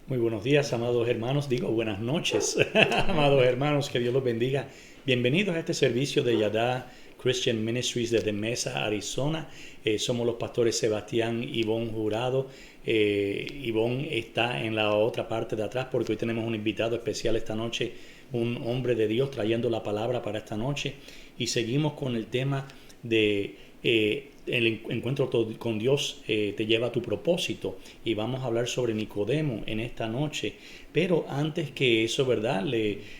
Muy buenos días, amados hermanos. Digo, buenas noches, amados hermanos. Que Dios los bendiga. Bienvenidos a este servicio de Yada Christian Ministries desde Mesa, Arizona. Somos los pastores Sebastián y Ivonne Jurado. Ivonne está en la otra parte de atrás porque hoy tenemos un invitado especial esta noche, un hombre de Dios trayendo la palabra para esta noche. Y seguimos con el tema de el encuentro con Dios te lleva a tu propósito, y vamos a hablar sobre Nicodemo en esta noche. Pero antes que eso, ¿verdad?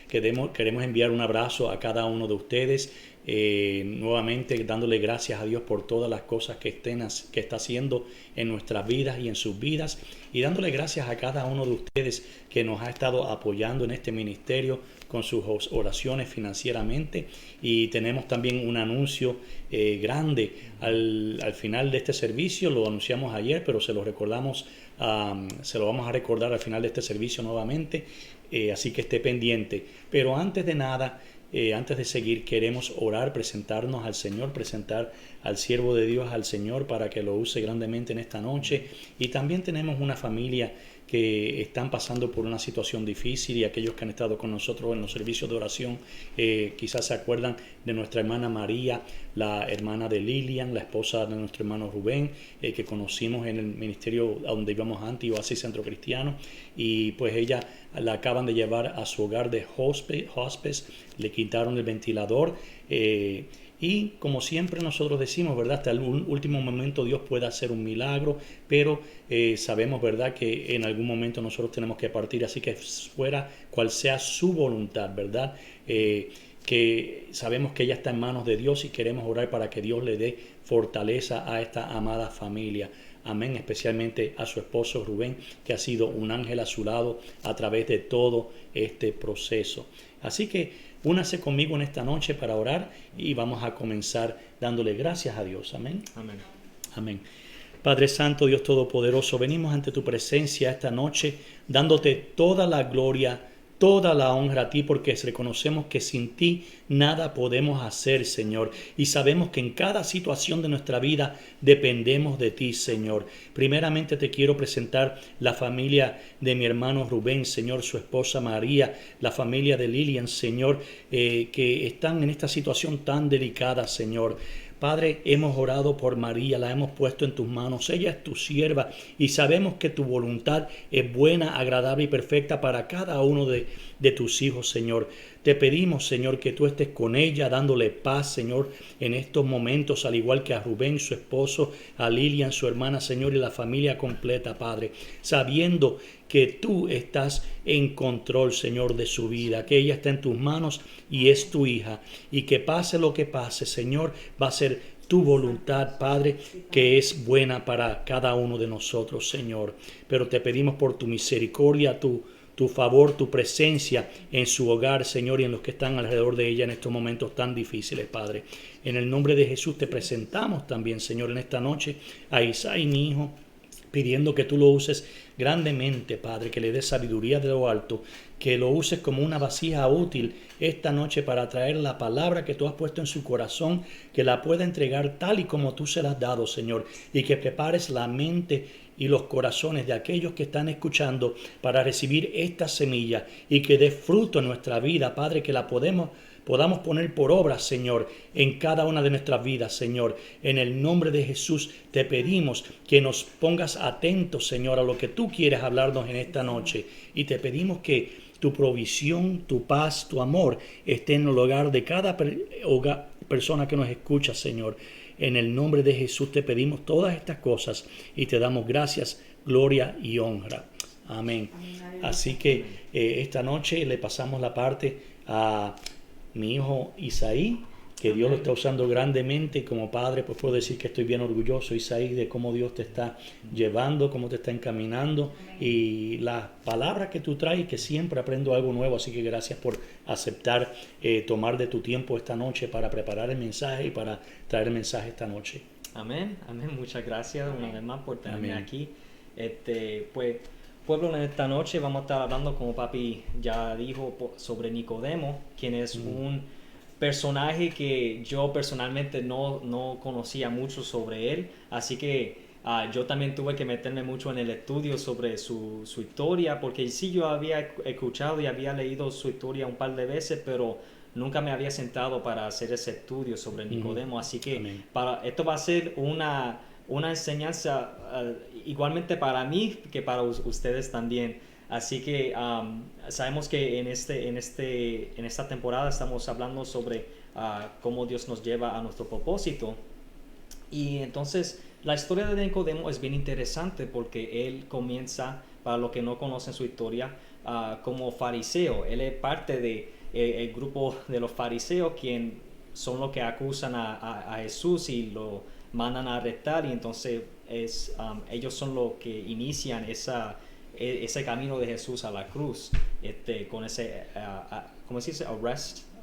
Queremos enviar un abrazo a cada uno de ustedes, nuevamente dándole gracias a Dios por todas las cosas que está haciendo en nuestras vidas y en sus vidas, y dándole gracias a cada uno de ustedes que nos ha estado apoyando en este ministerio con sus oraciones financieramente. Y tenemos también un anuncio grande al final de este servicio. Lo anunciamos ayer, pero se lo recordamos, se lo vamos a recordar al final de este servicio nuevamente, así que esté pendiente. Pero antes de nada, antes de seguir, queremos orar, presentarnos al Señor, presentar al siervo de Dios al Señor para que lo use grandemente en esta noche. Y también tenemos una familia que están pasando por una situación difícil, y aquellos que han estado con nosotros en los servicios de oración quizás se acuerdan de nuestra hermana María, la hermana de Lilian, la esposa de nuestro hermano Rubén, que conocimos en el ministerio donde íbamos antes, Oasis Centro Cristiano. Y pues ella la acaban de llevar a su hogar de hospice, le quitaron el ventilador. Y como siempre nosotros decimos, ¿verdad? Hasta el último momento Dios puede hacer un milagro, pero sabemos, ¿verdad?, que en algún momento nosotros tenemos que partir, así que fuera cual sea su voluntad, ¿verdad? Que sabemos que ella está en manos de Dios, y queremos orar para que Dios le dé fortaleza a esta amada familia. Amén, especialmente a su esposo Rubén, que ha sido un ángel a su lado a través de todo este proceso. Así que únase conmigo en esta noche para orar, y vamos a comenzar dándole gracias a Dios. Amén. Amén. Amén. Padre Santo, Dios Todopoderoso, venimos ante tu presencia esta noche dándote toda la gloria, toda la honra a ti, porque reconocemos que sin ti nada podemos hacer, Señor. Y sabemos que en cada situación de nuestra vida dependemos de ti, Señor. Primeramente te quiero presentar la familia de mi hermano Rubén, Señor, su esposa María, la familia de Lilian, Señor, que están en esta situación tan delicada, Señor. Padre, hemos orado por María, la hemos puesto en tus manos. Ella es tu sierva, y sabemos que tu voluntad es buena, agradable y perfecta para cada uno de tus hijos, Señor. Te pedimos, Señor, que tú estés con ella, dándole paz, Señor, en estos momentos, al igual que a Rubén, su esposo, a Lilian, su hermana, Señor, y la familia completa, Padre, sabiendo que tú estás en control, Señor, de su vida, que ella está en tus manos y es tu hija, y que pase lo que pase, Señor, va a ser tu voluntad, Padre, que es buena para cada uno de nosotros, Señor. Pero te pedimos por tu misericordia, tu favor, tu presencia en su hogar, Señor, y en los que están alrededor de ella en estos momentos tan difíciles, Padre. En el nombre de Jesús te presentamos también, Señor, en esta noche a Isaí, mi hijo, pidiendo que tú lo uses grandemente, Padre, que le des sabiduría de lo alto, que lo uses como una vasija útil esta noche para traer la palabra que tú has puesto en su corazón, que la pueda entregar tal y como tú se la has dado, Señor, y que prepares la mente y los corazones de aquellos que están escuchando para recibir esta semilla, y que dé fruto en nuestra vida, Padre, que la podamos poner por obra, Señor, en cada una de nuestras vidas, Señor. En el nombre de Jesús te pedimos que nos pongas atentos, Señor, a lo que tú quieres hablarnos en esta noche. Y te pedimos que tu provisión, tu paz, tu amor esté en el hogar de cada persona que nos escucha, Señor. En el nombre de Jesús te pedimos todas estas cosas y te damos gracias, gloria y honra. Amén. Así que esta noche le pasamos la parte a mi hijo Isaí, que Dios lo está usando grandemente, y como padre pues puedo decir que estoy bien orgulloso, Isaí, de cómo Dios te está llevando, cómo te está encaminando, y las palabras que tú traes, que siempre aprendo algo nuevo. Así que gracias por aceptar tomar de tu tiempo esta noche para preparar el mensaje y para traer el mensaje esta noche. Amén. Amén. Muchas gracias una vez más por tenerme Amén. aquí. Pues, pueblo, en esta noche vamos a estar hablando, como papi ya dijo, sobre Nicodemo, quien es un personaje que yo personalmente no conocía mucho sobre él. Así que Yo también tuve que meterme mucho en el estudio sobre su historia, porque sí yo había escuchado y había leído su historia un par de veces, pero nunca me había sentado para hacer ese estudio sobre Nicodemo. Así que Amén. esto va a ser una enseñanza igualmente para mí que para ustedes también. Así que sabemos que en esta temporada estamos hablando sobre cómo Dios nos lleva a nuestro propósito. Y entonces la historia de Nicodemo es bien interesante porque él comienza, para los que no conocen su historia, como fariseo. Él es parte de el grupo de los fariseos, quien son los que acusan a Jesús y lo mandan a arrestar, y entonces ellos son los que inician ese camino de Jesús a la cruz, con ese, ¿cómo se dice?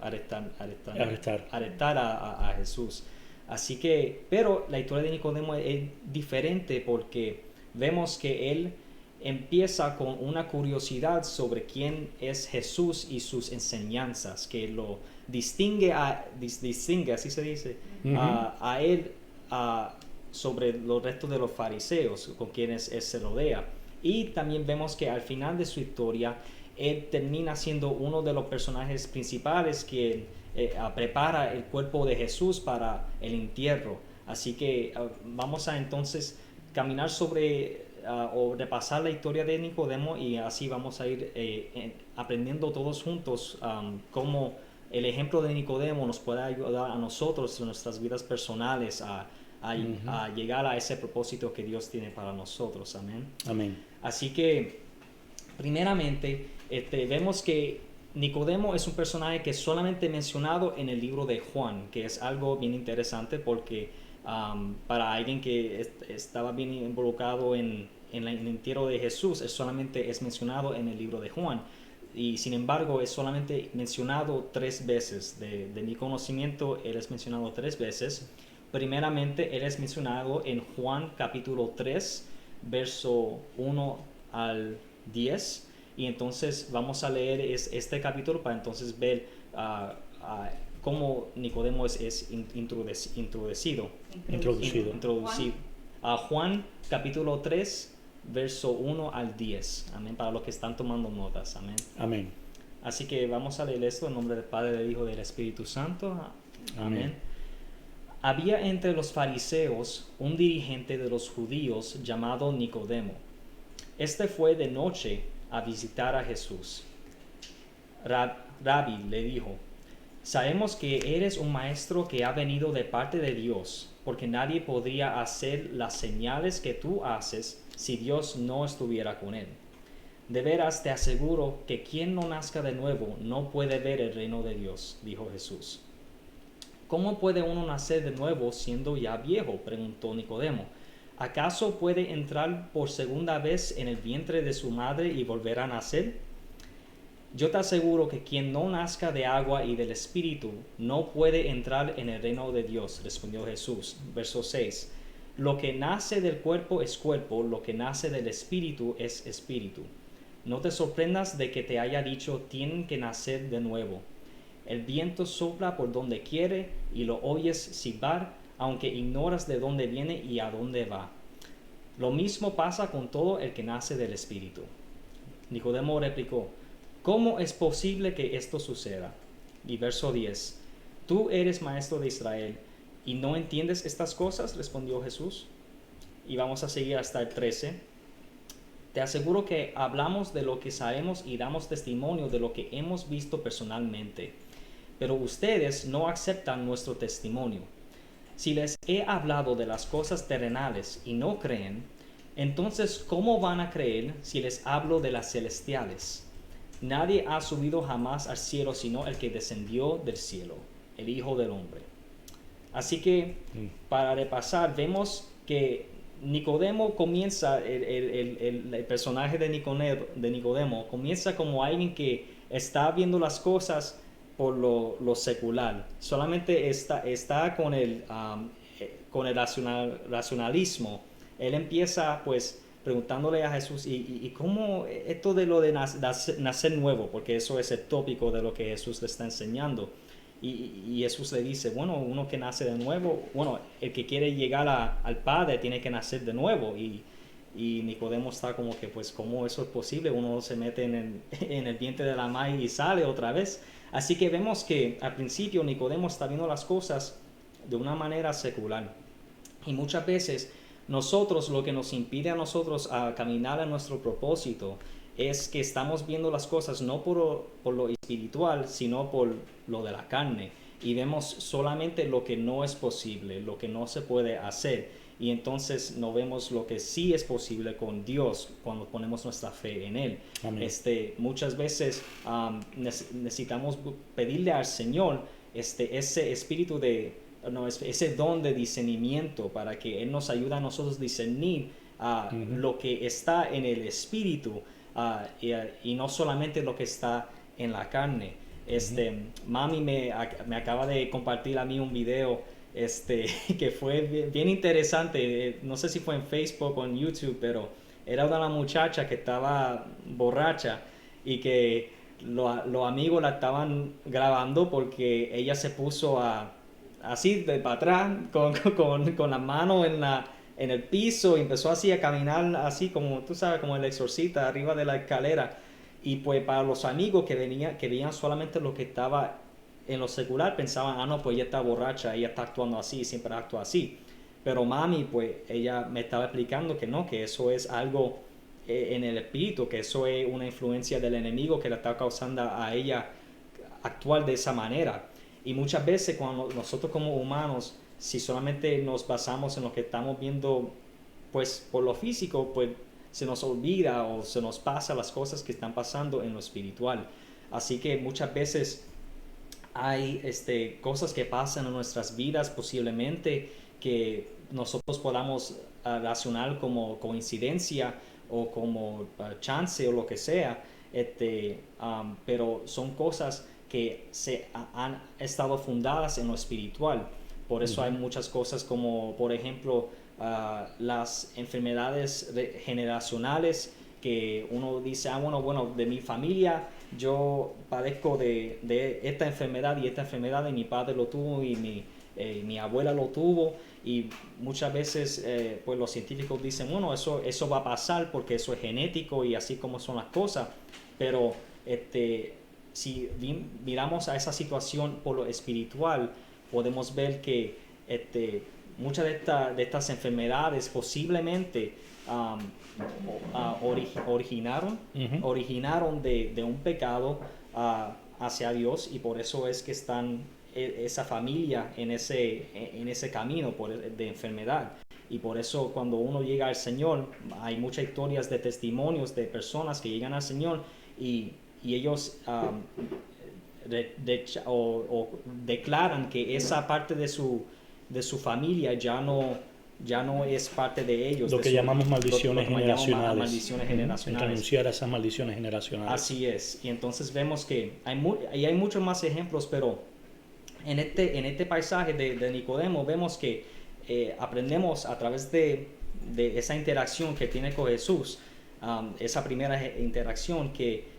Arrestar a Jesús. Así que, pero la historia de Nicodemo es diferente porque vemos que él empieza con una curiosidad sobre quién es Jesús y sus enseñanzas, que lo distingue, así se dice, a él sobre los restos de los fariseos con quienes él se rodea. Y también vemos que al final de su historia, él termina siendo uno de los personajes principales que prepara el cuerpo de Jesús para el entierro. Así que vamos a entonces caminar sobre o repasar la historia de Nicodemo, y así vamos a ir aprendiendo todos juntos cómo el ejemplo de Nicodemo nos puede ayudar a nosotros en nuestras vidas personales a llegar a ese propósito que Dios tiene para nosotros. Amén. Amén. Así que primeramente vemos que Nicodemo es un personaje que es solamente mencionado en el libro de Juan, que es algo bien interesante porque para alguien que estaba bien involucrado en el entierro de Jesús, solamente es mencionado en el libro de Juan. Y sin embargo es solamente mencionado 3 veces. De mi conocimiento, él es mencionado 3 veces. Primeramente, él es mencionado en Juan capítulo 3, verso 1 al 10. Y entonces vamos a leer este capítulo para entonces ver cómo Nicodemo es introducido. Juan capítulo 3, verso 1 al 10. Amén. Para los que están tomando notas. Amén. Amén. Así que vamos a leer esto en nombre del Padre, del Hijo y del Espíritu Santo. Amén. Había entre los fariseos un dirigente de los judíos llamado Nicodemo. Este fue de noche a visitar a Jesús. Rabí, le dijo, sabemos que eres un maestro que ha venido de parte de Dios, porque nadie podría hacer las señales que tú haces si Dios no estuviera con él. De veras te aseguro que quien no nazca de nuevo no puede ver el reino de Dios, dijo Jesús. ¿Cómo puede uno nacer de nuevo siendo ya viejo?, preguntó Nicodemo. ¿Acaso puede entrar por segunda vez en el vientre de su madre y volver a nacer? Yo te aseguro que quien no nazca de agua y del Espíritu no puede entrar en el reino de Dios, respondió Jesús. Verso 6. Lo que nace del cuerpo es cuerpo, lo que nace del Espíritu es espíritu. No te sorprendas de que te haya dicho tienen que nacer de nuevo. El viento sopla por donde quiere y lo oyes silbar, aunque ignoras de dónde viene y a dónde va. Lo mismo pasa con todo el que nace del Espíritu. Nicodemo replicó, ¿cómo es posible que esto suceda? Y verso 10, ¿tú eres maestro de Israel y no entiendes estas cosas?, respondió Jesús. Y vamos a seguir hasta el 13. Te aseguro que hablamos de lo que sabemos y damos testimonio de lo que hemos visto personalmente, pero ustedes no aceptan nuestro testimonio. Si les he hablado de las cosas terrenales y no creen, entonces ¿cómo van a creer si les hablo de las celestiales? Nadie ha subido jamás al cielo sino el que descendió del cielo, el Hijo del Hombre. Así que, para repasar, vemos que Nicodemo comienza, el personaje de Nicodemo comienza como alguien que está viendo las cosas por lo secular. Solamente está con el racionalismo. Él empieza pues preguntándole a Jesús, ¿y cómo esto de lo de nacer nuevo? Porque eso es el tópico de lo que Jesús le está enseñando. Y Jesús le dice, bueno, uno que nace de nuevo, bueno, el que quiere llegar al Padre tiene que nacer de nuevo. Y Nicodemo está como que, pues, ¿cómo eso es posible? Uno se mete en el vientre de la madre y sale otra vez. Así que vemos que al principio Nicodemo está viendo las cosas de una manera secular. Y muchas veces nosotros, lo que nos impide a nosotros a caminar a nuestro propósito es que estamos viendo las cosas no por lo espiritual, sino por lo de la carne. Y vemos solamente lo que no es posible, lo que no se puede hacer. Y entonces no vemos lo que sí es posible con Dios cuando ponemos nuestra fe en Él. Amén. Muchas veces necesitamos pedirle al Señor ese espíritu ese don de discernimiento para que Él nos ayude a nosotros a discernir lo que está en el espíritu y no solamente lo que está en la carne. Mami me acaba de compartir a mí un video que fue bien interesante. No sé si fue en Facebook o en YouTube, pero era una muchacha que estaba borracha y que los amigos la estaban grabando porque ella se puso así de para atrás con la mano en el piso y empezó así a caminar así como tú sabes, como el exorcista arriba de la escalera. Y pues para los amigos que veían solamente lo que estaba en lo secular, pensaban, no, pues ella está borracha, ella está actuando así, siempre actúa así. Pero mami, pues ella me estaba explicando que no, que eso es algo en el espíritu, que eso es una influencia del enemigo que le está causando a ella actuar de esa manera. Y muchas veces cuando nosotros como humanos, si solamente nos basamos en lo que estamos viendo, pues por lo físico, pues se nos olvida o se nos pasa las cosas que están pasando en lo espiritual. Así que muchas veces hay cosas que pasan en nuestras vidas posiblemente que nosotros podamos relacionar como coincidencia o como chance o lo que sea, pero son cosas que han estado fundadas en lo espiritual. Por eso hay muchas cosas como, por ejemplo, las enfermedades generacionales que uno dice, bueno, de mi familia yo padezco de esta enfermedad y mi padre lo tuvo y mi abuela lo tuvo, y muchas veces pues los científicos dicen, bueno, eso va a pasar porque eso es genético y así como son las cosas, pero si miramos a esa situación por lo espiritual, podemos ver que muchas de estas enfermedades posiblemente originaron de un pecado hacia Dios, y por eso es que están esa familia en ese camino de enfermedad. Y por eso cuando uno llega al Señor, hay muchas historias de testimonios de personas que llegan al Señor y ellos declaran que esa parte de su familia ya no es parte de ellos. Lo que llamamos maldiciones generacionales. Maldiciones generacionales. Renunciar a esas maldiciones generacionales. Así es. Y entonces vemos que hay muchos más ejemplos, pero en este paisaje de Nicodemo vemos que aprendemos a través de esa interacción que tiene con Jesús, esa primera interacción, que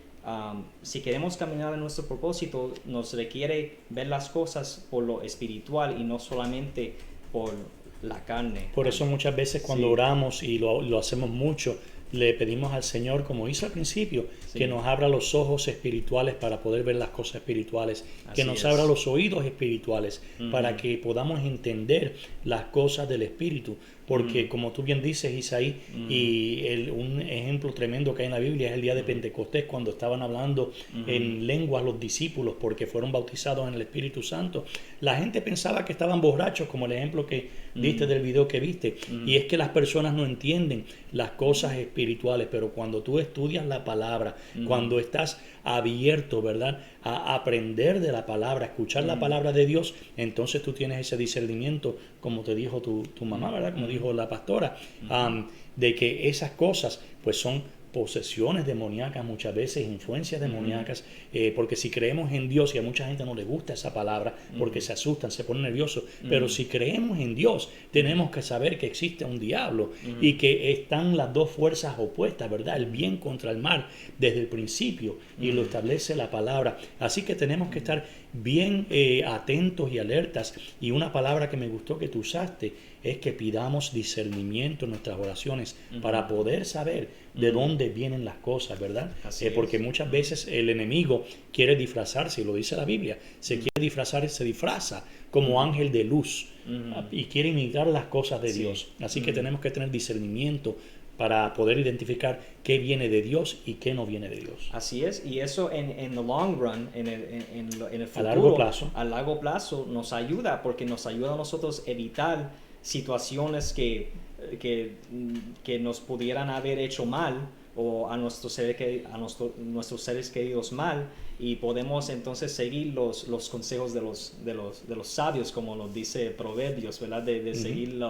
si queremos caminar en nuestro propósito, nos requiere ver las cosas por lo espiritual y no solamente por la carne. Por eso muchas veces cuando oramos, y lo hacemos mucho, le pedimos al Señor, como hizo al principio, que nos abra los ojos espirituales para poder ver las cosas espirituales, que nos abra los oídos espirituales para que podamos entender las cosas del Espíritu. Porque como tú bien dices, Isaí, y un ejemplo tremendo que hay en la Biblia es el día de Pentecostés, cuando estaban hablando en lenguas los discípulos porque fueron bautizados en el Espíritu Santo. La gente pensaba que estaban borrachos, como el ejemplo que diste del video que viste. Y es que las personas no entienden las cosas espirituales, pero cuando tú estudias la palabra, cuando estás abierto, ¿verdad?, a aprender de la palabra, a escuchar la palabra de Dios, entonces tú tienes ese discernimiento, como te dijo tu mamá, ¿verdad?, como dijo la pastora, de que esas cosas pues son posesiones demoníacas muchas veces, influencias demoníacas, porque si creemos en Dios, y a mucha gente no le gusta esa palabra porque se asustan, se ponen nerviosos, pero si creemos en Dios, tenemos que saber que existe un diablo y que están las dos fuerzas opuestas, ¿verdad? El bien contra el mal desde el principio, y lo establece la palabra. Así que tenemos que estar bien atentos y alertas, y una palabra que me gustó que tú usaste es que pidamos discernimiento en nuestras oraciones para poder saber de dónde vienen las cosas, ¿verdad? Porque muchas veces el enemigo quiere disfrazarse, y lo dice la Biblia, se quiere disfrazar, se disfraza como ángel de luz y quiere imitar las cosas de Dios. Así que tenemos que tener discernimiento para poder identificar qué viene de Dios y qué no viene de Dios. Así es, y eso en the long run, en el futuro, a largo plazo, nos ayuda, porque nos ayuda a nosotros evitar situaciones que nos pudieran haber hecho mal, o a nuestros seres queridos mal, y podemos entonces seguir los consejos de los sabios, como nos dice Proverbios, ¿verdad? De seguir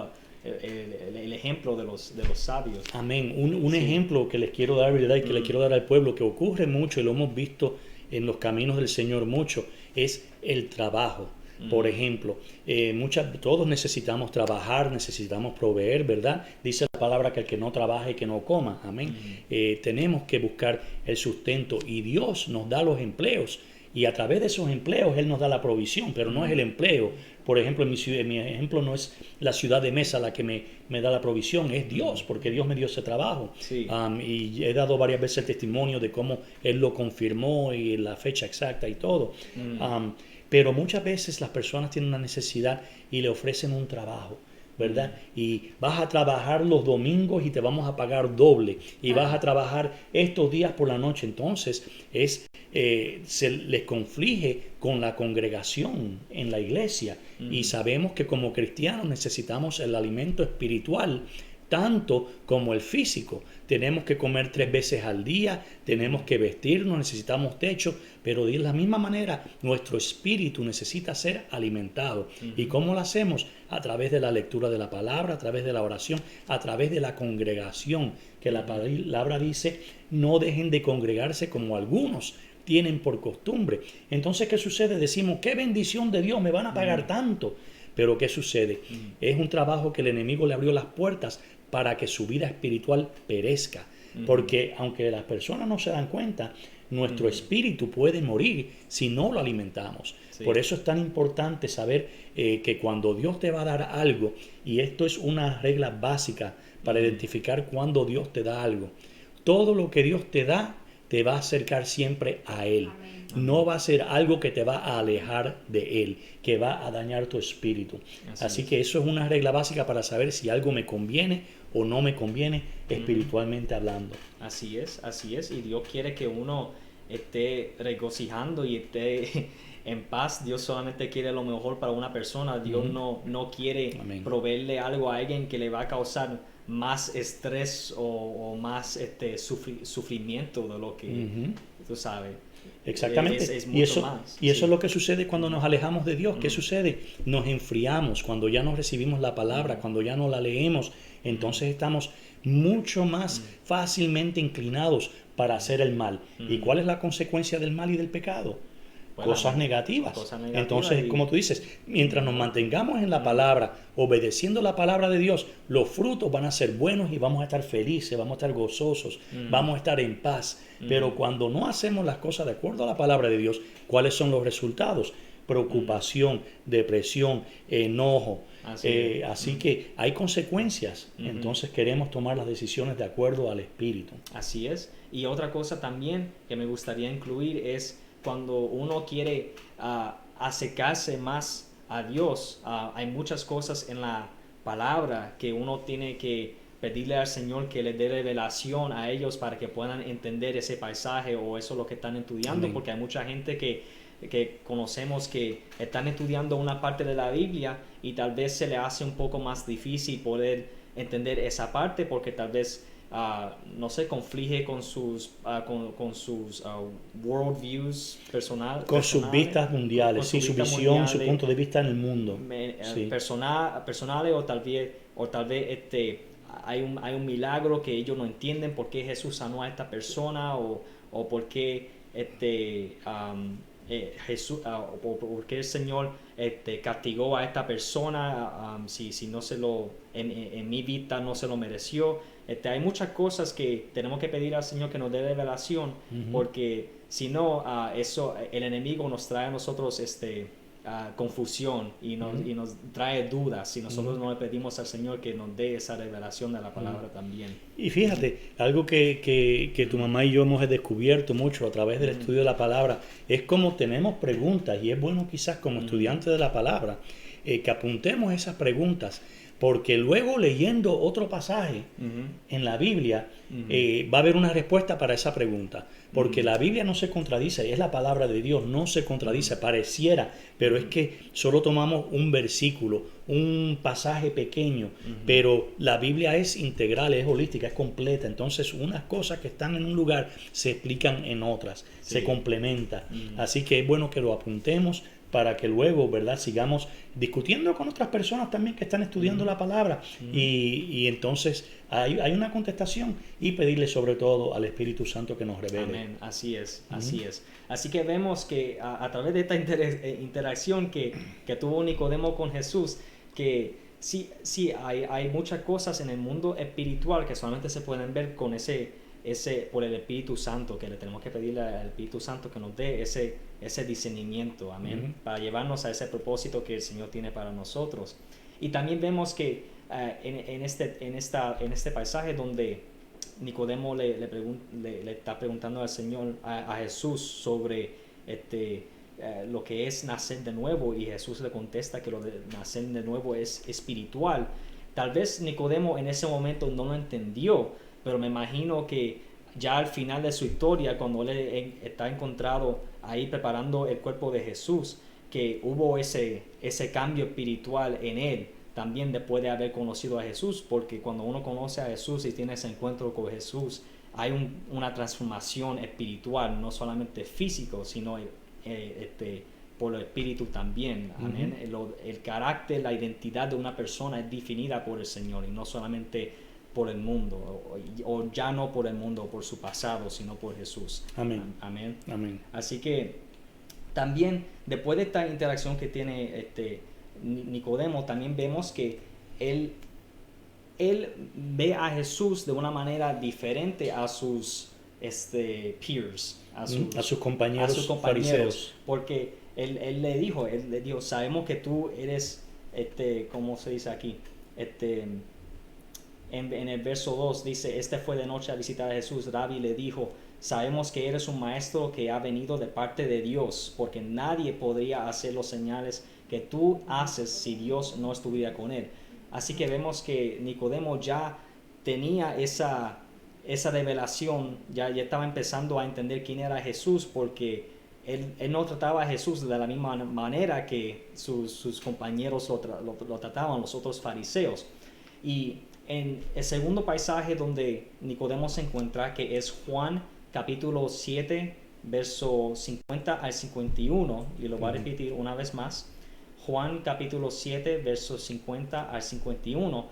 el ejemplo de los sabios. Amén. Un ejemplo que les quiero dar, ¿verdad? Y que le quiero dar al pueblo, que ocurre mucho y lo hemos visto en los caminos del Señor mucho, es el trabajo. Por ejemplo, todos necesitamos trabajar, necesitamos proveer, ¿verdad? Dice la palabra que el que no trabaja y que no coma, amén. Tenemos que buscar el sustento, y Dios nos da los empleos, y a través de esos empleos Él nos da la provisión, pero no es el empleo. Por ejemplo, en mi ejemplo no es la ciudad de Mesa la que me da la provisión, es Dios, porque Dios me dio ese trabajo. Sí. Y he dado varias veces el testimonio de cómo Él lo confirmó y la fecha exacta y todo. Pero muchas veces las personas tienen una necesidad y le ofrecen un trabajo, ¿verdad? Y vas a trabajar los domingos y te vamos a pagar doble, y vas a trabajar estos días por la noche. Entonces se les conflige con la congregación en la iglesia, y sabemos que como cristianos necesitamos el alimento espiritual tanto como el físico. Tenemos que comer 3 veces al día, tenemos que vestirnos, necesitamos techo, pero de la misma manera nuestro espíritu necesita ser alimentado. ¿Y cómo lo hacemos? A través de la lectura de la palabra, a través de la oración, a través de la congregación, que la palabra dice: no dejen de congregarse como algunos tienen por costumbre. Entonces, ¿qué sucede? Decimos: qué bendición de Dios, me van a pagar tanto. Pero ¿qué sucede? Es un trabajo que el enemigo le abrió las puertas para que su vida espiritual perezca. Porque aunque las personas no se dan cuenta, nuestro espíritu puede morir si no lo alimentamos. Sí. Por eso es tan importante saber que cuando Dios te va a dar algo, y esto es una regla básica para identificar cuando Dios te da algo, todo lo que Dios te da te va a acercar siempre a Él. Amén. No va a ser algo que te va a alejar de Él, que va a dañar tu espíritu. Así que eso es una regla básica para saber si algo me conviene o no me conviene espiritualmente hablando. Así es, y Dios quiere que uno esté regocijando y esté en paz. Dios solamente quiere lo mejor para una persona. Dios no quiere proveerle algo a alguien que le va a causar más estrés o más sufrimiento de lo que tú sabes. Exactamente. Es mucho más. Y eso es lo que sucede cuando nos alejamos de Dios. ¿Qué sucede? Nos enfriamos cuando ya no recibimos la palabra, cuando ya no la leemos. Entonces estamos mucho más fácilmente inclinados para hacer el mal. ¿Y cuál es la consecuencia del mal y del pecado? Cosas negativas. Entonces, como tú dices, mientras nos mantengamos en la palabra, obedeciendo la palabra de Dios, los frutos van a ser buenos y vamos a estar felices, vamos a estar gozosos, vamos a estar en paz. Pero cuando no hacemos las cosas de acuerdo a la palabra de Dios, ¿cuáles son los resultados? Preocupación, depresión, enojo. Así que hay consecuencias. Entonces queremos tomar las decisiones de acuerdo al Espíritu. Así es. Y otra cosa también que me gustaría incluir es cuando uno quiere acercarse más a Dios. Hay muchas cosas en la palabra que uno tiene que pedirle al Señor que le dé revelación a ellos para que puedan entender ese paisaje o eso lo que están estudiando. Porque hay mucha gente que conocemos que están estudiando una parte de la Biblia y tal vez se le hace un poco más difícil poder entender esa parte porque tal vez no sé, conflige con sus worldviews personales. Con sus vistas mundiales, sí, su visión, su punto de vista en el mundo. Personales o tal vez hay un milagro que ellos no entienden por qué Jesús sanó a esta persona o por qué Jesús, o por qué el Señor castigó a esta persona si no se lo, en mi vida no se lo mereció. Hay muchas cosas que tenemos que pedir al Señor que nos dé revelación, porque si no, el enemigo nos trae a nosotros confusión y nos trae dudas si nosotros no le pedimos al Señor que nos dé esa revelación de la palabra también. Y fíjate, algo que tu mamá y yo hemos descubierto mucho a través del estudio de la palabra es como tenemos preguntas, y es bueno quizás como estudiantes de la palabra que apuntemos esas preguntas, porque luego leyendo otro pasaje en la Biblia va a haber una respuesta para esa pregunta, porque la Biblia no se contradice, es la palabra de Dios, no se contradice, pareciera, pero es que solo tomamos un versículo, un pasaje pequeño, pero la Biblia es integral, es holística, es completa. Entonces unas cosas que están en un lugar se explican en otras, se complementan. Así que es bueno que lo apuntemos para que luego, ¿verdad?, sigamos discutiendo con otras personas también que están estudiando la palabra y entonces hay una contestación, y pedirle sobre todo al Espíritu Santo que nos revele. Amén, así es, así es. Así que vemos que a través de esta interacción que tuvo Nicodemo con Jesús, que sí hay muchas cosas en el mundo espiritual que solamente se pueden ver con por el Espíritu Santo, que le tenemos que pedirle al Espíritu Santo que nos dé ese discernimiento, amén, para llevarnos a ese propósito que el Señor tiene para nosotros. Y también vemos que en este pasaje donde Nicodemo le está preguntando al Señor, a Jesús, sobre lo que es nacer de nuevo, y Jesús le contesta que lo de nacer de nuevo es espiritual. Tal vez Nicodemo en ese momento no lo entendió, pero me imagino que ya al final de su historia, cuando él está encontrado ahí preparando el cuerpo de Jesús, que hubo ese cambio espiritual en él, también después de haber conocido a Jesús, porque cuando uno conoce a Jesús y tiene ese encuentro con Jesús, hay una transformación espiritual, no solamente físico, sino por el espíritu también. Amén. El carácter, la identidad de una persona es definida por el Señor y no solamente por el mundo, o ya no por el mundo, por su pasado, sino por Jesús. Amén. Amén. Amén. Así que también después de esta interacción que tiene Nicodemo, también vemos que él ve a Jesús de una manera diferente a sus peers, a sus compañeros, fariseos, porque él le dijo, sabemos que tú eres, ¿cómo se dice aquí? En el verso 2 dice, fue de noche a visitar a Jesús. Rabí le dijo, sabemos que eres un maestro que ha venido de parte de Dios, porque nadie podría hacer los señales que tú haces si Dios no estuviera con él. Así que vemos que Nicodemo ya tenía esa revelación, ya estaba empezando a entender quién era Jesús, porque él no trataba a Jesús de la misma manera que sus compañeros lo trataban, los otros fariseos. Y en el segundo pasaje donde Nicodemo se encuentra, que es Juan capítulo 7, verso 50 al 51, y lo voy a repetir una vez más. Juan capítulo 7, versos 50 al 51.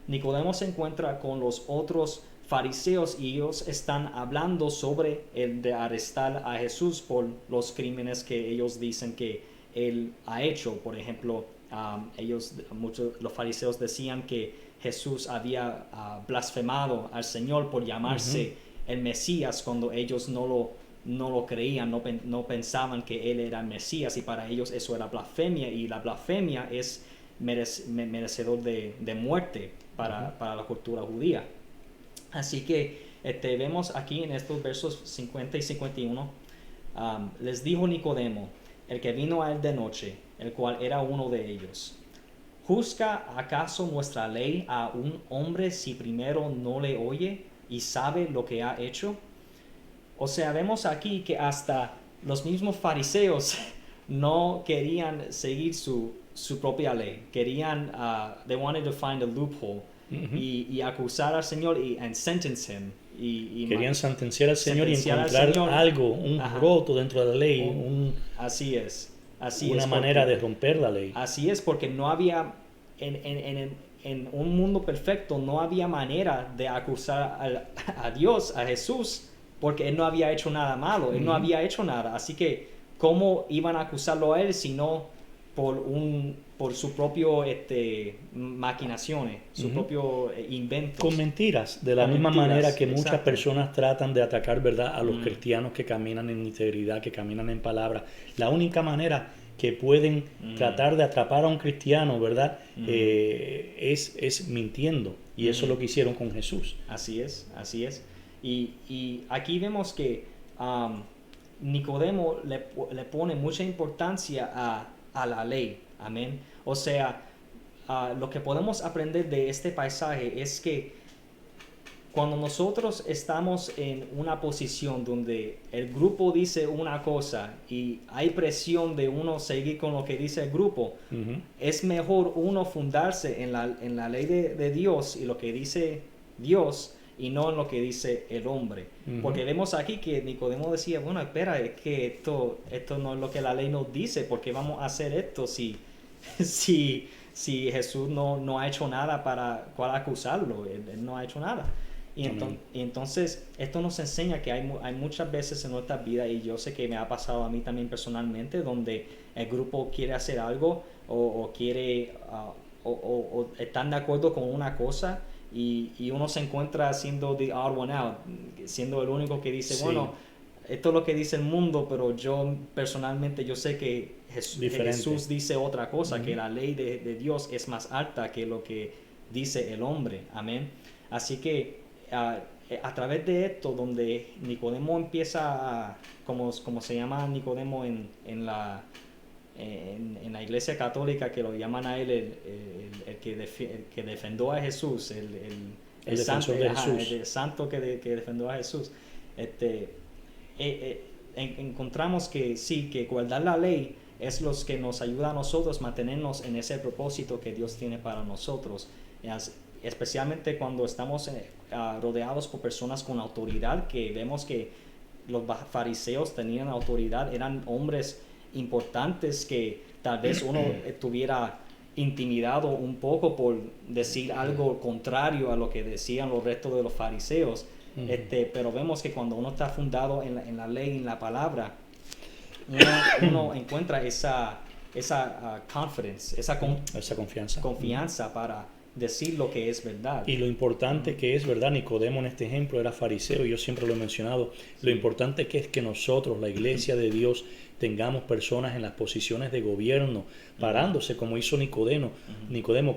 Nicodemo se encuentra con los otros fariseos y ellos están hablando sobre el de arrestar a Jesús por los crímenes que ellos dicen que él ha hecho. Por ejemplo, los fariseos decían que Jesús había blasfemado al Señor por llamarse el Mesías, cuando ellos no lo creían, no pensaban que él era el Mesías, y para ellos eso era blasfemia, y la blasfemia es merecedor de muerte para la cultura judía. Así que vemos aquí en estos versos 50 y 51, les dijo Nicodemo, el que vino a él de noche, el cual era uno de ellos, ¿juzga acaso nuestra ley a un hombre si primero no le oye y sabe lo que ha hecho? O sea, vemos aquí que hasta los mismos fariseos no querían seguir su propia ley. Querían, they wanted to find a loophole y acusar al Señor y sentence him. Querían sentenciar al Señor y encontrar algo, un roto dentro de la ley. Así es. Una manera de romper la ley. Así es, porque no había en en un mundo perfecto no había manera de acusar a Dios, a Jesús, porque Él no había hecho nada malo, Él no había hecho nada. Así que, ¿cómo iban a acusarlo a Él si no por su propio maquinaciones, su propio inventos? Con mentiras, de la Con misma mentiras, manera que muchas exacto. personas tratan de atacar, ¿verdad?, a los cristianos que caminan en integridad, que caminan en palabra. La única manera que pueden tratar de atrapar a un cristiano, ¿verdad?, es mintiendo. Y eso es lo que hicieron con Jesús. Así es, así es. Y aquí vemos que Nicodemo le pone mucha importancia a la ley. Amén. O sea, lo que podemos aprender de este pasaje es que cuando nosotros estamos en una posición donde el grupo dice una cosa y hay presión de uno seguir con lo que dice el grupo, es mejor uno fundarse en la ley de Dios y lo que dice Dios y no en lo que dice el hombre. Porque vemos aquí que Nicodemo decía, bueno, espera, es que esto no es lo que la ley nos dice, ¿por qué vamos a hacer esto si Jesús no ha hecho nada para acusarlo? Él no ha hecho nada. Y entonces esto nos enseña que hay muchas veces en nuestra vida, y yo sé que me ha pasado a mí también personalmente, donde el grupo quiere hacer algo o quiere o están de acuerdo con una cosa y uno se encuentra siendo the odd one out, siendo el único que dice, bueno, esto es lo que dice el mundo, pero yo personalmente yo sé que Jesús dice otra cosa, que la ley de Dios es más alta que lo que dice el hombre. Amén. Así que a través de esto, donde Nicodemo empieza como se llama Nicodemo en la Iglesia Católica, que lo llaman a él el que defendió a Jesús, el santo de Jesús. El santo que defendió a Jesús. Encontramos que sí, que guardar la ley es lo que nos ayuda a nosotros mantenernos en ese propósito que Dios tiene para nosotros, especialmente cuando estamos rodeados por personas con autoridad, que vemos que los fariseos tenían autoridad, eran hombres importantes que tal vez uno estuviera intimidado un poco por decir algo contrario a lo que decían los restos de los fariseos. Pero vemos que cuando uno está fundado en la ley, en la palabra, uno encuentra esa confidence, esa confianza para decir lo que es verdad. Y lo importante que es, ¿verdad? Nicodemo en este ejemplo era fariseo, yo siempre lo he mencionado. Lo importante que es que nosotros, la iglesia de Dios, tengamos personas en las posiciones de gobierno, parándose como hizo Nicodemo,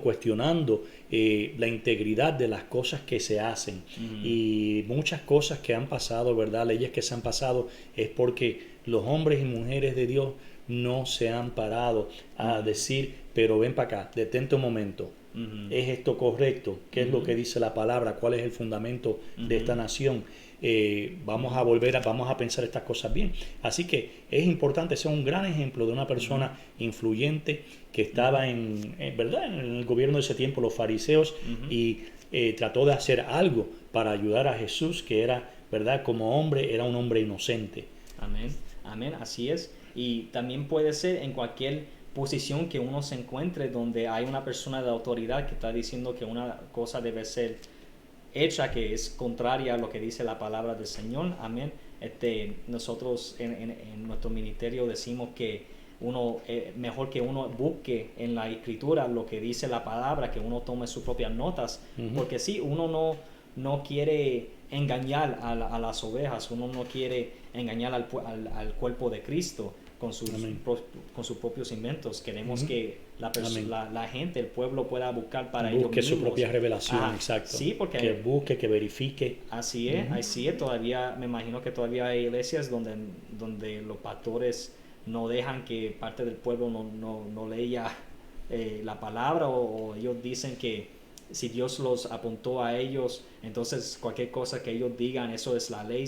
cuestionando la integridad de las cosas que se hacen. Y muchas cosas que han pasado, ¿verdad? Leyes que se han pasado, es porque los hombres y mujeres de Dios no se han parado a decir, pero ven para acá, detente un momento. ¿Es esto correcto? ¿Qué es lo que dice la palabra? ¿Cuál es el fundamento de esta nación? Vamos a pensar estas cosas bien. Así que es importante ser un gran ejemplo de una persona influyente que estaba ¿verdad? En el gobierno de ese tiempo, los fariseos, y trató de hacer algo para ayudar a Jesús, que era, ¿verdad? Como hombre, era un hombre inocente. Amén, amén, así es. Y también puede ser en cualquier posición que uno se encuentre donde hay una persona de autoridad que está diciendo que una cosa debe ser hecha que es contraria a lo que dice la palabra del Señor. Amén. Nosotros en nuestro ministerio decimos que mejor que uno busque en la escritura lo que dice la palabra, que uno tome sus propias notas, porque sí, uno no quiere engañar a las ovejas, uno no quiere engañar al cuerpo de Cristo con sus propios inventos. Queremos que la gente, el pueblo pueda buscar para ellos mismos. Busque su propia revelación, exacto. Sí, porque que busque, que verifique. Así es. Todavía, me imagino que todavía hay iglesias donde los pastores no dejan que parte del pueblo no lea la palabra, o ellos dicen que si Dios los apuntó a ellos, entonces cualquier cosa que ellos digan, eso es la ley,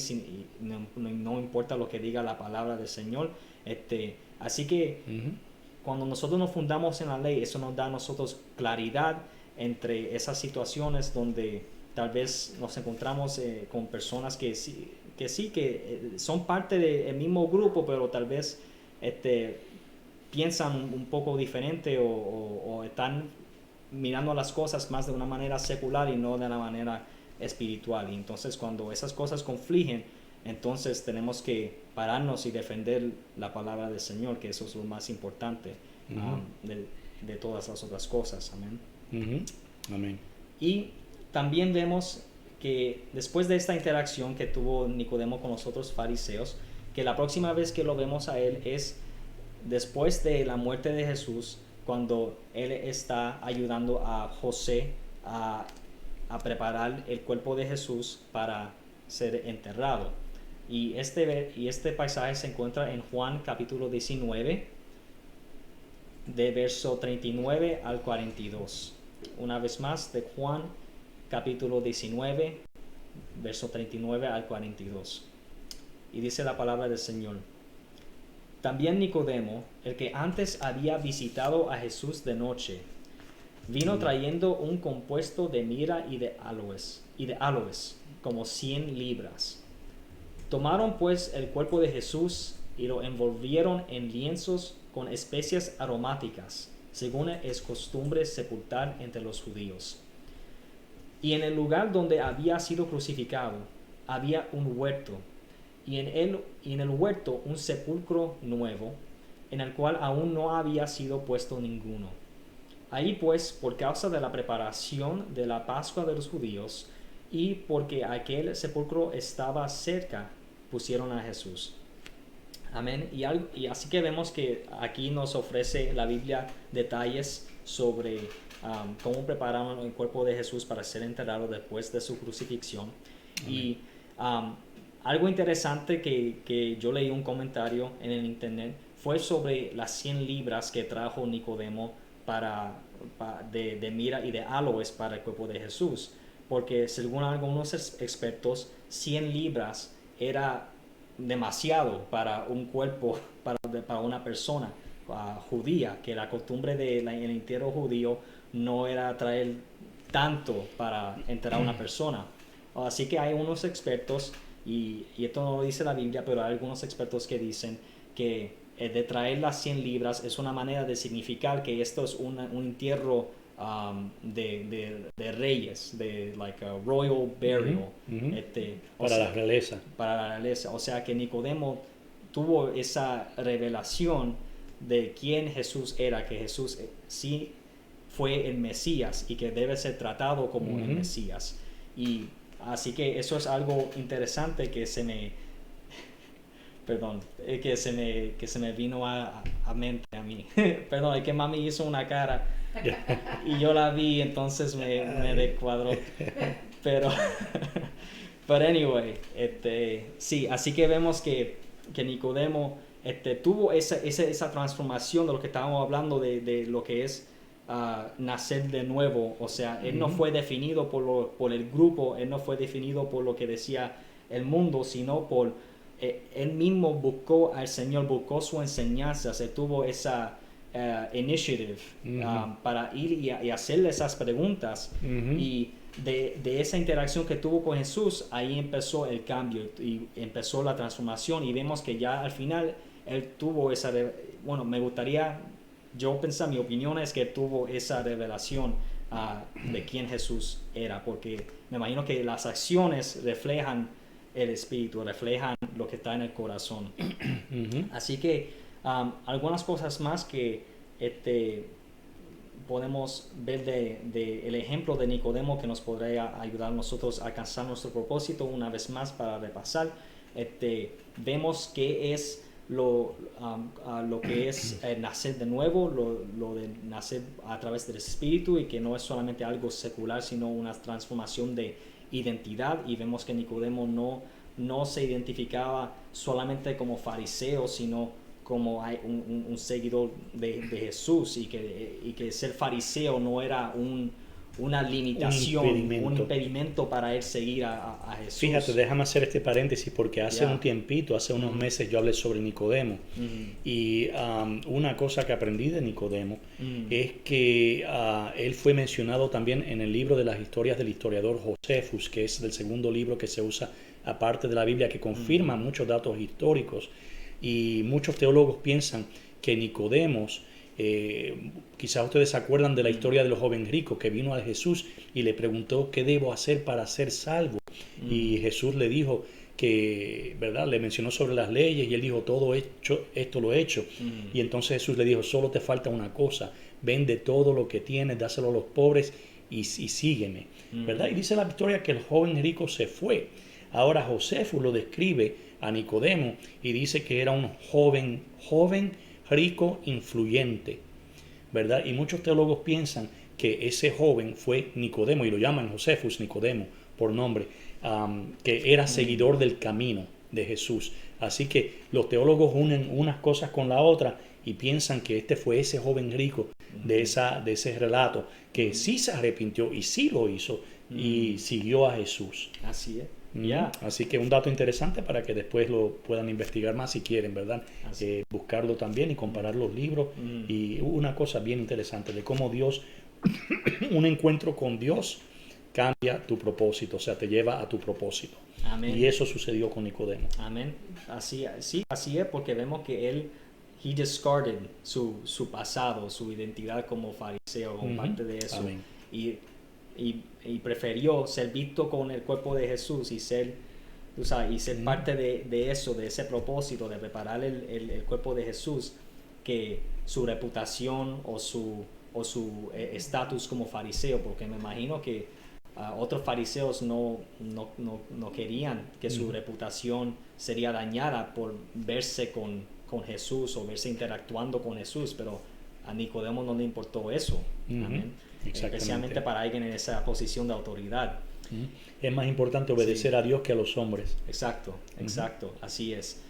no importa lo que diga la palabra del Señor. Así que cuando nosotros nos fundamos en la ley, eso nos da a nosotros claridad entre esas situaciones donde tal vez nos encontramos con personas que son parte del mismo grupo, pero tal vez piensan un poco diferente o están mirando las cosas más de una manera secular y no de una manera espiritual. Y entonces cuando esas cosas confligen, entonces tenemos que pararnos y defender la palabra del Señor, que eso es lo más importante de todas las otras cosas. Amén. Amén. Y también vemos que después de esta interacción que tuvo Nicodemo con los otros fariseos, que la próxima vez que lo vemos a él es después de la muerte de Jesús, cuando él está ayudando a José a preparar el cuerpo de Jesús para ser enterrado. Y este pasaje se encuentra en Juan capítulo 19, de verso 39 al 42. Una vez más, de Juan capítulo 19, verso 39 al 42. Y dice la palabra del Señor: También Nicodemo, el que antes había visitado a Jesús de noche, vino trayendo un compuesto de mirra y de aloes, como 100 libras. Tomaron pues el cuerpo de Jesús y lo envolvieron en lienzos con especias aromáticas, según es costumbre sepultar entre los judíos. Y en el lugar donde había sido crucificado había un huerto, y en el huerto un sepulcro nuevo, en el cual aún no había sido puesto ninguno. Ahí pues, por causa de la preparación de la Pascua de los judíos, y porque aquel sepulcro estaba cerca, pusieron a Jesús. Amén. Y así que vemos que aquí nos ofrece la Biblia detalles sobre cómo prepararon el cuerpo de Jesús para ser enterrado después de su crucifixión. Amén. Y algo interesante que yo leí un comentario en el internet fue sobre las 100 libras que trajo Nicodemo de mirra y de aloes para el cuerpo de Jesús, porque según algunos expertos 100 libras era demasiado para un cuerpo, para una persona judía, que la costumbre del entierro judío no era traer tanto para enterrar a una persona. Así que hay unos expertos, y esto no lo dice la Biblia, pero hay algunos expertos que dicen que de traer las 100 libras es una manera de significar que esto es un entierro de reyes, de like a royal burial. Para la realeza. Para la realeza. O sea que Nicodemo tuvo esa revelación de quién Jesús era, que Jesús sí fue el Mesías y que debe ser tratado como el Mesías. Y así que eso es algo interesante que se me vino a mente a mí. Perdón, es que mami hizo una cara y yo la vi, entonces me descuadró. Pero anyway, sí, así que vemos que Nicodemo tuvo esa transformación de lo que estábamos hablando, de lo que es nacer de nuevo. O sea, él no fue definido por el grupo, él no fue definido por lo que decía el mundo, sino por él mismo buscó al Señor, buscó su enseñanza, se tuvo esa initiative para ir y hacerle esas preguntas. Y de esa interacción que tuvo con Jesús, ahí empezó el cambio y empezó la transformación, y vemos que ya al final él tuvo esa, mi opinión es que tuvo esa revelación de quién Jesús era, porque me imagino que las acciones reflejan el espíritu, reflejan lo que está en el corazón. Así que algunas cosas más que podemos ver de el ejemplo de Nicodemo, que nos podría ayudar a nosotros a alcanzar nuestro propósito. Una vez más, para repasar, vemos que es lo que es nacer de nuevo, lo de nacer a través del espíritu, y que no es solamente algo secular, sino una transformación de identidad. Y vemos que Nicodemo no se identificaba solamente como fariseo, sino como un seguidor de Jesús, y que ser fariseo no era una limitación, un impedimento para él seguir a Jesús. Fíjate, déjame hacer este paréntesis, porque hace un tiempito, hace unos meses, yo hablé sobre Nicodemo. Y una cosa que aprendí de Nicodemo es que él fue mencionado también en el libro de las historias del historiador Josefus, que es el segundo libro que se usa aparte de la Biblia, que confirma muchos datos históricos. Y muchos teólogos piensan que Nicodemos Quizás ustedes se acuerdan de la historia de los joven ricos que vino a Jesús y le preguntó qué debo hacer para ser salvo. Y Jesús le dijo que, ¿verdad? Le mencionó sobre las leyes y él dijo, todo hecho, esto lo he hecho. Y entonces Jesús le dijo, solo te falta una cosa, vende todo lo que tienes, dáselo a los pobres y sígueme, ¿verdad? Y dice la historia que el joven rico se fue. Ahora Josefo lo describe a Nicodemo y dice que era un joven rico, influyente, ¿verdad? Y muchos teólogos piensan que ese joven fue Nicodemo y lo llaman Josefus Nicodemo por nombre, que era seguidor del camino de Jesús. Así que los teólogos unen unas cosas con la otra y piensan que este fue ese joven rico de ese relato que sí se arrepintió y sí lo hizo y siguió a Jesús. Así es. Así que un dato interesante para que después lo puedan investigar más si quieren, ¿verdad? Buscarlo también y comparar los libros. Y una cosa bien interesante de cómo Dios, un encuentro con Dios cambia tu propósito, o sea, te lleva a tu propósito. Amén. Y eso sucedió con Nicodemo. Amén. Así es, porque vemos que he discarded su pasado, su identidad como fariseo, como parte de eso. Amén. Y prefirió ser visto con el cuerpo de Jesús y ser parte de eso, de ese propósito de preparar el cuerpo de Jesús, que su reputación o su estatus como fariseo, porque me imagino que otros fariseos no querían que su reputación sería dañada por verse con Jesús o verse interactuando con Jesús, pero a Nicodemo no le importó eso. Amén. Especialmente para alguien en esa posición de autoridad. Es más importante obedecer a Dios que a los hombres. Exacto, así es.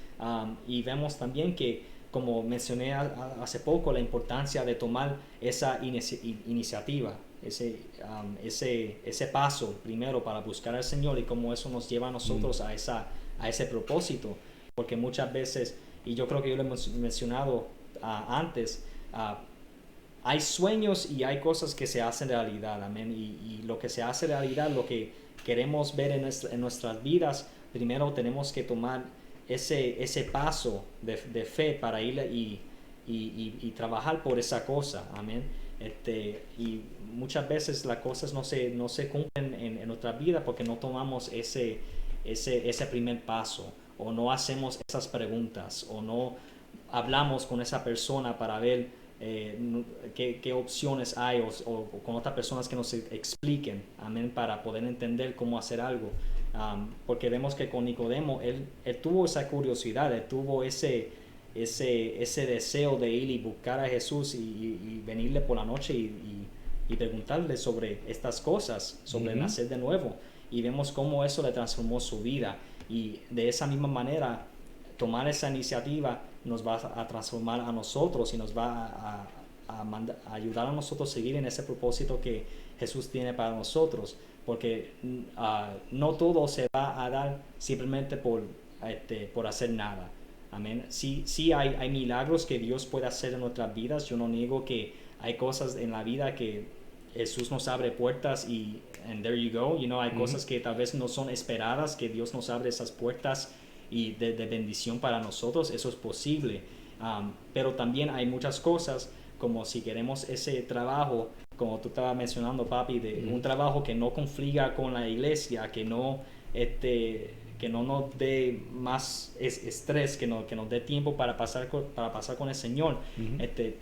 Y vemos también que, como mencioné hace poco, la importancia de tomar esa iniciativa, ese paso primero para buscar al Señor y cómo eso nos lleva a nosotros a ese propósito. Porque muchas veces, y yo creo que yo lo he mencionado antes, hay sueños y hay cosas que se hacen realidad, amén. Y lo que se hace realidad, lo que queremos ver en nuestras vidas, primero tenemos que tomar ese paso de fe para ir y trabajar por esa cosa, amén. Y muchas veces las cosas no se cumplen en nuestra vida porque no tomamos ese primer paso, o no hacemos esas preguntas, o no hablamos con esa persona para ver qué opciones hay, o con otras personas que nos expliquen, amén, para poder entender cómo hacer algo. Porque vemos que con Nicodemo él tuvo esa curiosidad, él tuvo ese deseo de ir y buscar a Jesús y venirle por la noche y preguntarle sobre estas cosas, sobre nacer de nuevo, y vemos cómo eso le transformó su vida. Y de esa misma manera, tomar esa iniciativa nos va a transformar a nosotros y nos va a ayudar a nosotros a seguir en ese propósito que Jesús tiene para nosotros, porque no todo se va a dar simplemente por hacer nada. Amén. Sí hay milagros que Dios puede hacer en nuestras vidas. Yo no niego que hay cosas en la vida que Jesús nos abre puertas y and there you go. Hay cosas que tal vez no son esperadas, que Dios nos abre esas puertas y de bendición para nosotros. Eso es posible. Pero también hay muchas cosas, como si queremos ese trabajo, como tú estabas mencionando, papi, de un trabajo que no confliga con la iglesia, que no nos dé más estrés, que nos dé tiempo para pasar con el Señor.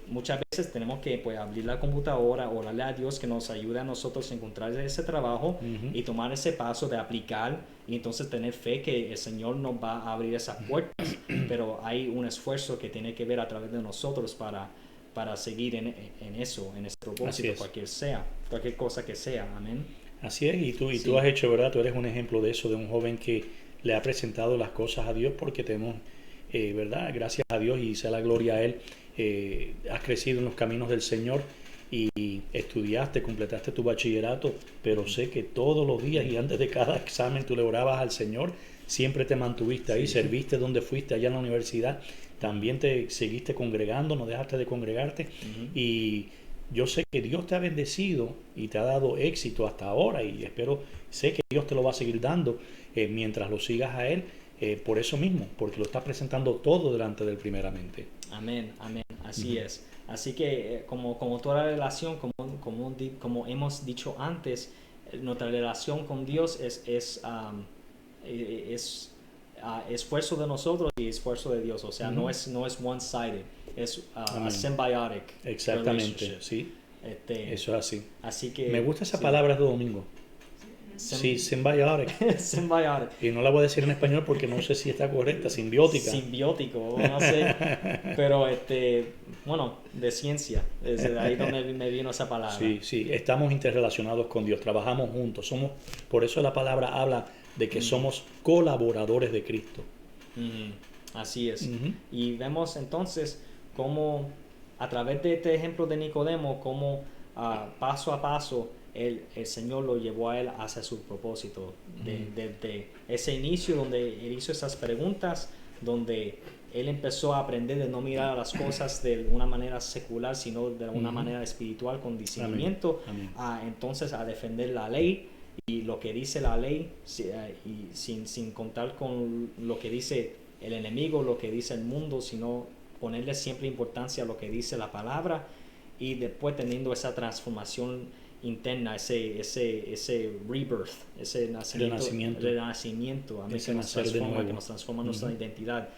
Muchas veces tenemos que abrir la computadora, orarle a Dios que nos ayude a nosotros a encontrar ese trabajo y tomar ese paso de aplicar, y entonces tener fe que el Señor nos va a abrir esas puertas. Pero hay un esfuerzo que tiene que ver a través de nosotros para seguir en eso, en ese propósito, cualquier cosa que sea. Amén. Así es, y tú has hecho, ¿verdad? Tú eres un ejemplo de eso, de un joven que le ha presentado las cosas a Dios, porque tenemos, ¿verdad? Gracias a Dios y sea la gloria a Él, has crecido en los caminos del Señor y estudiaste, completaste tu bachillerato, pero sé que todos los días y antes de cada examen tú le orabas al Señor, siempre te mantuviste ahí, serviste donde fuiste, allá en la universidad, también te seguiste congregando, no dejaste de congregarte, y yo sé que Dios te ha bendecido y te ha dado éxito hasta ahora, y sé que Dios te lo va a seguir dando mientras lo sigas a Él, por eso mismo, porque lo estás presentando todo delante de Él primeramente. Amén. Así es. Así que como toda relación, como hemos dicho antes, nuestra relación con Dios es esfuerzo de nosotros y esfuerzo de Dios. O sea, no es one-sided, es a symbiotic Exactamente, relationship. sí. Eso es así. Así que, Me gusta esa sí. palabra de domingo. Sí, symbiotic. Symbiotic. Y no la voy a decir en español porque no sé si está correcta, simbiótica. Simbiótico, no sé. Pero bueno, de ciencia. Es de ahí donde me vino esa palabra. Sí, sí, estamos interrelacionados con Dios, trabajamos juntos. Por eso la palabra habla de que somos colaboradores de Cristo. Así es. Y vemos entonces cómo a través de este ejemplo de Nicodemo, cómo paso a paso el Señor lo llevó a él hacia su propósito. De ese inicio donde él hizo esas preguntas, donde él empezó a aprender de no mirar a las cosas de una manera secular, sino de una manera espiritual con discernimiento. Entonces a defender la ley y lo que dice la ley, y sin contar con lo que dice el enemigo, lo que dice el mundo, sino ponerle siempre importancia a lo que dice la palabra, y después teniendo esa transformación interna, ese rebirth, ese renacimiento, que nos transforma nuestra identidad.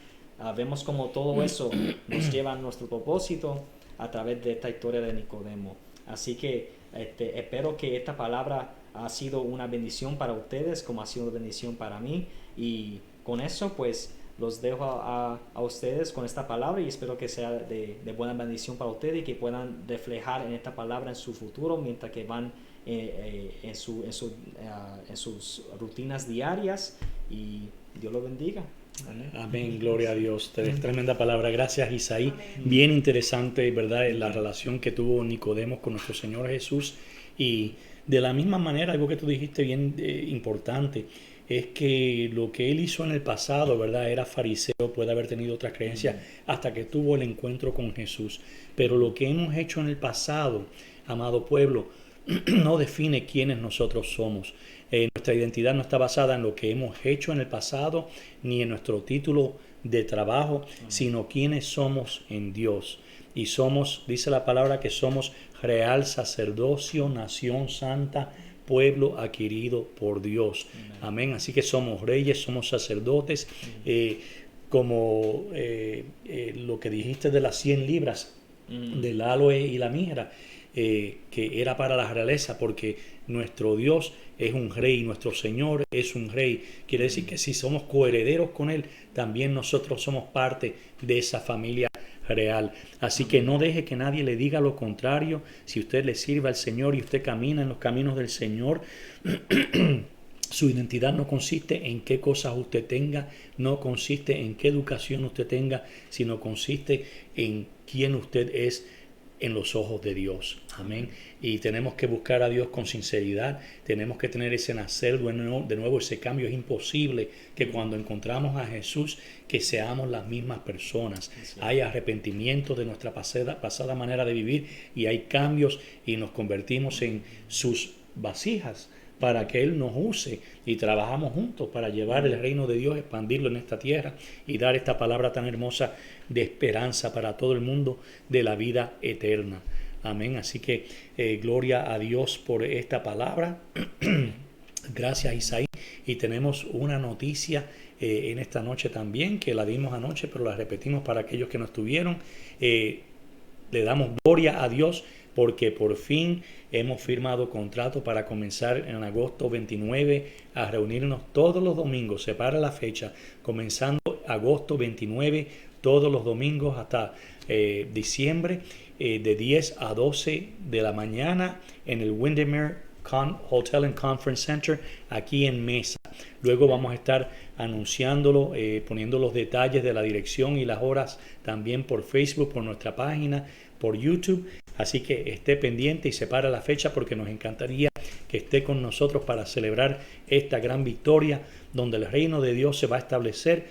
Vemos como todo eso nos lleva a nuestro propósito a través de esta historia de Nicodemo. Así que espero que esta palabra ha sido una bendición para ustedes, como ha sido una bendición para mí, y con eso pues los dejo a ustedes con esta palabra, y espero que sea de buena bendición para ustedes y que puedan reflejar en esta palabra en su futuro mientras que van en sus rutinas diarias, y Dios los bendiga. Amén, gloria a Dios. Tremenda palabra. Gracias, Isaí. Bien interesante, ¿verdad? La relación que tuvo Nicodemo con nuestro Señor Jesús. Y de la misma manera, algo que tú dijiste bien importante, es que lo que él hizo en el pasado, ¿verdad? Era fariseo, puede haber tenido otras creencias hasta que tuvo el encuentro con Jesús. Pero lo que hemos hecho en el pasado, amado pueblo, no define quiénes nosotros somos. Nuestra identidad no está basada en lo que hemos hecho en el pasado, ni en nuestro título de trabajo, sino quiénes somos en Dios. Y somos, dice la palabra, que somos real sacerdocio, nación santa, pueblo adquirido por Dios. Amén. Así que somos reyes, somos sacerdotes, como lo que dijiste de las 100 libras del aloe y la mirra, que era para la realeza, porque nuestro Dios es un rey, nuestro Señor es un rey. Quiere decir que si somos coherederos con Él, también nosotros somos parte de esa familia real. Así que no deje que nadie le diga lo contrario. Si usted le sirve al Señor y usted camina en los caminos del Señor, su identidad no consiste en qué cosas usted tenga, no consiste en qué educación usted tenga, sino consiste en quién usted es en los ojos de Dios. Amén. Y tenemos que buscar a Dios con sinceridad, tenemos que tener ese nacer de nuevo, ese cambio. Es imposible que cuando encontramos a Jesús que seamos las mismas personas. Hay arrepentimiento de nuestra pasada manera de vivir, y hay cambios, y nos convertimos en sus vasijas para que Él nos use, y trabajamos juntos para llevar el reino de Dios, expandirlo en esta tierra y dar esta palabra tan hermosa de esperanza para todo el mundo, de la vida eterna. Amén. Así que gloria a Dios por esta palabra. Gracias, Isaí. Y tenemos una noticia en esta noche también, que la dimos anoche, pero la repetimos para aquellos que no estuvieron. Le damos gloria a Dios porque por fin hemos firmado contrato para comenzar en agosto 29 a reunirnos todos los domingos. Separa la fecha, comenzando agosto 29, todos los domingos hasta diciembre, de 10 a 12 de la mañana en el Windermere Hotel and Conference Center, aquí en Mesa. Luego vamos a estar anunciándolo, poniendo los detalles de la dirección y las horas también por Facebook, por nuestra página, por YouTube. Así que esté pendiente y separa la fecha, porque nos encantaría que esté con nosotros para celebrar esta gran victoria donde el reino de Dios se va a establecer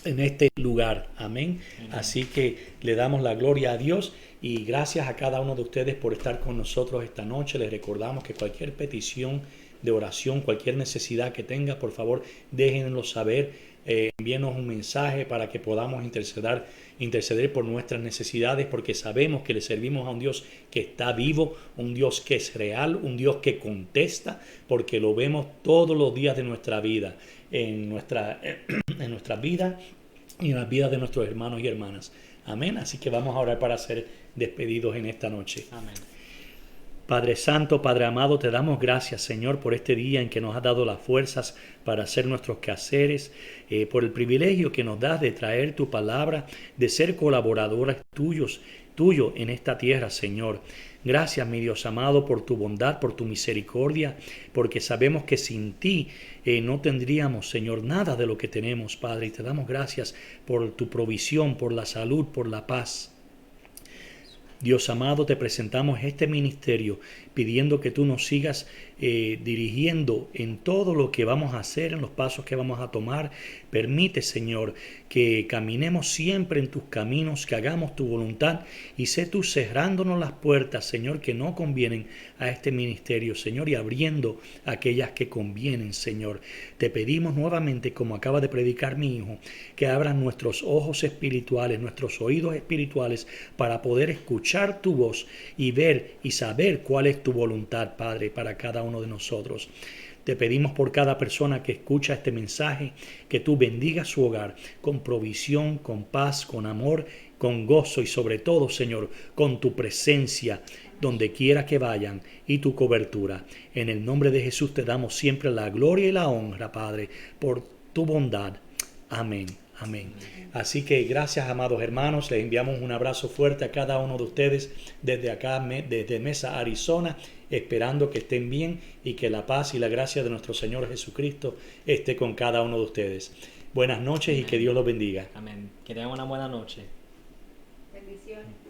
en este lugar. Amén. Así que le damos la gloria a Dios y gracias a cada uno de ustedes por estar con nosotros esta noche. Les recordamos que cualquier petición de oración, cualquier necesidad que tenga, por favor déjenlo saber envíenos un mensaje para que podamos interceder por nuestras necesidades, porque sabemos que le servimos a un Dios que está vivo, un Dios que es real, un Dios que contesta, porque lo vemos todos los días de nuestra vida, en nuestra vida y en las vidas de nuestros hermanos y hermanas. Amén. Así que vamos a orar para ser despedidos en esta noche. Amén. Padre Santo, Padre amado, te damos gracias, Señor, por este día en que nos has dado las fuerzas para hacer nuestros quehaceres, por el privilegio que nos das de traer tu palabra, de ser colaboradores tuyo en esta tierra, Señor. Gracias, mi Dios amado, por tu bondad, por tu misericordia, porque sabemos que sin ti no tendríamos, Señor, nada de lo que tenemos, Padre. Y te damos gracias por tu provisión, por la salud, por la paz. Dios amado, te presentamos este ministerio pidiendo que tú nos sigas dirigiendo en todo lo que vamos a hacer, en los pasos que vamos a tomar. Permite, Señor, que caminemos siempre en tus caminos, que hagamos tu voluntad y sé tú cerrándonos las puertas, Señor, que no convienen a este ministerio, Señor, y abriendo aquellas que convienen, Señor. Te pedimos nuevamente, como acaba de predicar mi hijo, que abran nuestros ojos espirituales, nuestros oídos espirituales para poder escuchar tu voz y ver y saber cuál es tu voluntad, Padre, para cada uno de nosotros. Te pedimos por cada persona que escucha este mensaje, que tú bendigas su hogar con provisión, con paz, con amor, con gozo y sobre todo, Señor, con tu presencia donde quiera que vayan y tu cobertura. En el nombre de Jesús te damos siempre la gloria y la honra, Padre, por tu bondad. Amén. Amén. Así que gracias, amados hermanos. Les enviamos un abrazo fuerte a cada uno de ustedes desde acá, desde Mesa, Arizona, esperando que estén bien y que la paz y la gracia de nuestro Señor Jesucristo esté con cada uno de ustedes. Buenas noches. Amén. Y que Dios los bendiga. Amén. Que tengan una buena noche. Bendiciones.